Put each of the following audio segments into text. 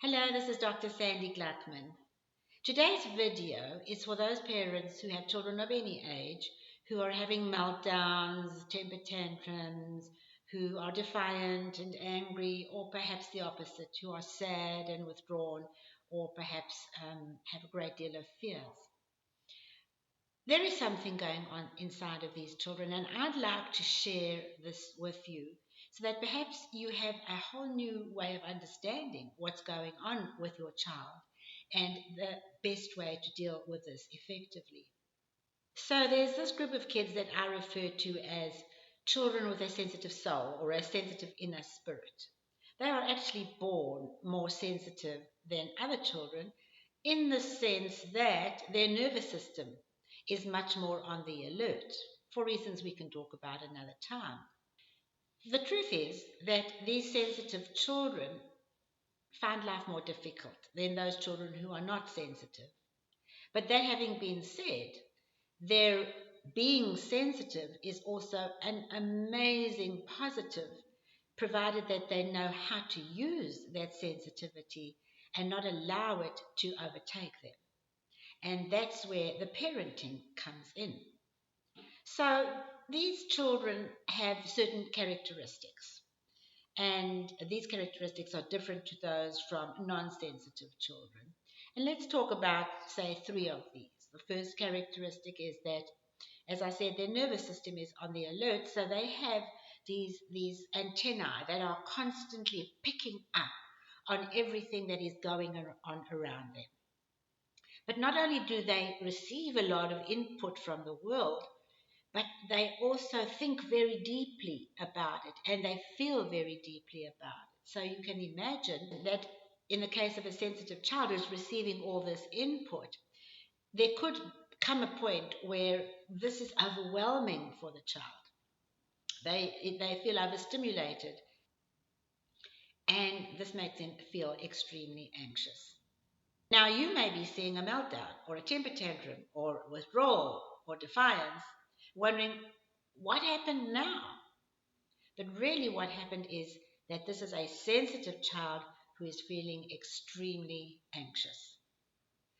Hello, this is Dr. Sandy Gluckman. Today's video is for those parents who have children of any age who are having meltdowns, temper tantrums, who are defiant and angry, or perhaps the opposite, who are sad and withdrawn, or perhaps have a great deal of fears. There is something going on inside of these children, and I'd like to share this with you so that perhaps you have a whole new way of understanding what's going on with your child and the best way to deal with this effectively. So, there's this group of kids that I refer to as children with a sensitive soul or a sensitive inner spirit. They are actually born more sensitive than other children in the sense that their nervous system is much more on the alert for reasons we can talk about another time. The truth is that these sensitive children find life more difficult than those children who are not sensitive. But that having been said, their being sensitive is also an amazing positive, provided that they know how to use that sensitivity and not allow it to overtake them. And that's where the parenting comes in. So these children have certain characteristics, and these characteristics are different to those from non sensitive children. And let's talk about, say, three of these. The first characteristic is that, as I said, their nervous system is on the alert, so they have these antennae that are constantly picking up on everything that is going on around them. But not only do they receive a lot of input from the world, but they also think very deeply about it and they feel very deeply about it. So you can imagine that in the case of a sensitive child who's receiving all this input, there could come a point where this is overwhelming for the child. They feel overstimulated, and this makes them feel extremely anxious. Now, you may be seeing a meltdown or a temper tantrum or withdrawal or defiance, wondering what happened now? But really, what happened is that this is a sensitive child who is feeling extremely anxious.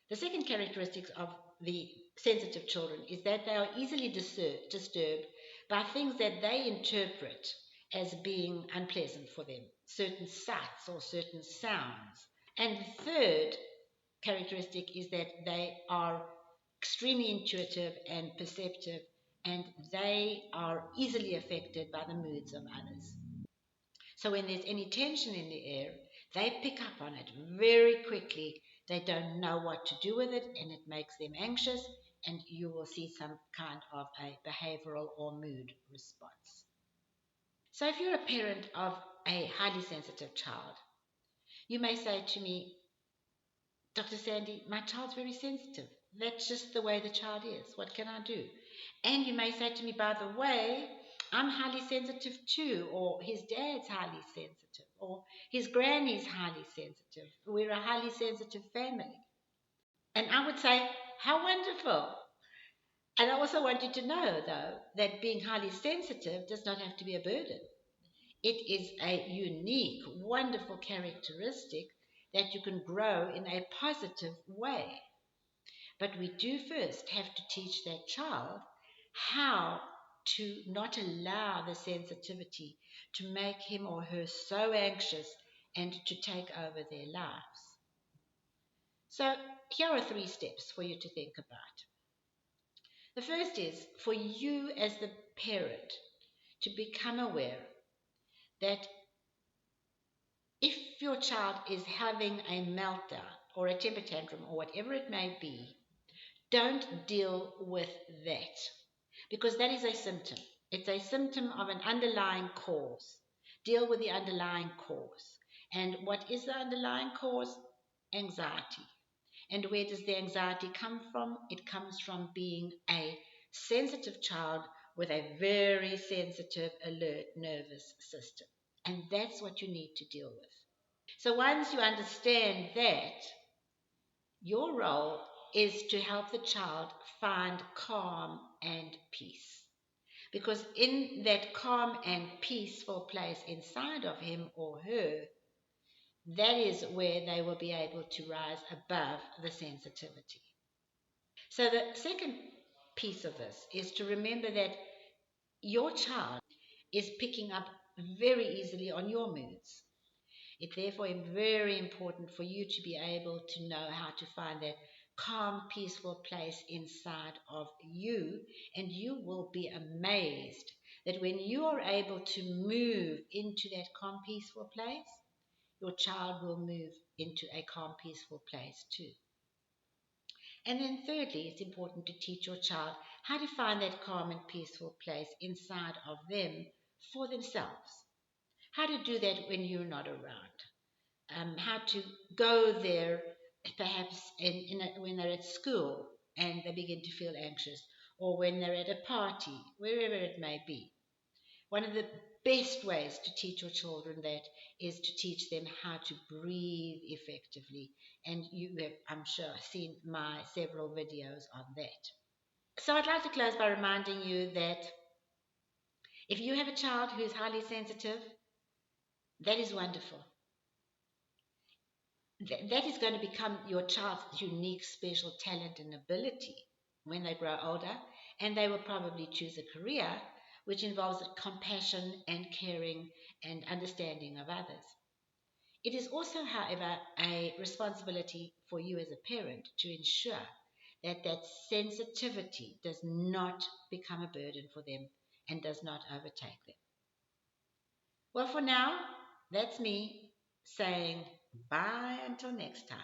The second characteristic of the sensitive children is that they are easily disturbed by things that they interpret as being unpleasant for them, certain sights or certain sounds. And the third characteristic is that they are extremely intuitive and perceptive, and they are easily affected by the moods of others. So when there's any tension in the air, they pick up on it very quickly. They don't know what to do with it, and it makes them anxious, and you will see some kind of a behavioral or mood response. So if you're a parent of a highly sensitive child, you may say to me, Dr. Sandy, my child's very sensitive. That's just the way the child is. What can I do? And you may say to me, by the way, I'm highly sensitive too, or his dad's highly sensitive, or his granny's highly sensitive. We're a highly sensitive family. And I would say, how wonderful. And I also want you to know, though, that being highly sensitive does not have to be a burden. It is a unique, wonderful characteristic that you can grow in a positive way. But we do first have to teach that child how to not allow the sensitivity to make him or her so anxious and to take over their lives. So, here are three steps for you to think about. The first is for you as the parent to become aware that if your child is having a meltdown or a temper tantrum or whatever it may be, don't deal with that because that is a symptom. It's a symptom of an underlying cause. Deal with the underlying cause. And what is the underlying cause? Anxiety. And where does the anxiety come from? It comes from being a sensitive child with a very sensitive, alert nervous system. And that's what you need to deal with. So once you understand that, your role is to help the child find calm and peace. Because in that calm and peaceful place inside of him or her, That is where they will be able to rise above the sensitivity. So, the second piece of this is to remember that your child is picking up very easily on your moods. It therefore is very important for you to be able to know how to find that calm, peaceful place inside of you, and you will be amazed that when you are able to move into that calm, peaceful place, your child will move into a calm, peaceful place too. And then, thirdly, it's important to teach your child how to find that calm and peaceful place inside of them for themselves. How to do that when you're not around. How to go there perhaps when they're at school and they begin to feel anxious, or when they're at a party, wherever it may be. One of the best ways to teach your children that is to teach them how to breathe effectively. And you have, I'm sure, seen my several videos on that. So I'd like to close by reminding you that if you have a child who is highly sensitive, that is wonderful. That is going to become your child's unique special talent and ability when they grow older, and they will probably choose a career which involves compassion and caring and understanding of others. It is also, however, a responsibility for you as a parent to ensure that that sensitivity does not become a burden for them and does not overtake them. Well, for now, that's me saying bye until next time.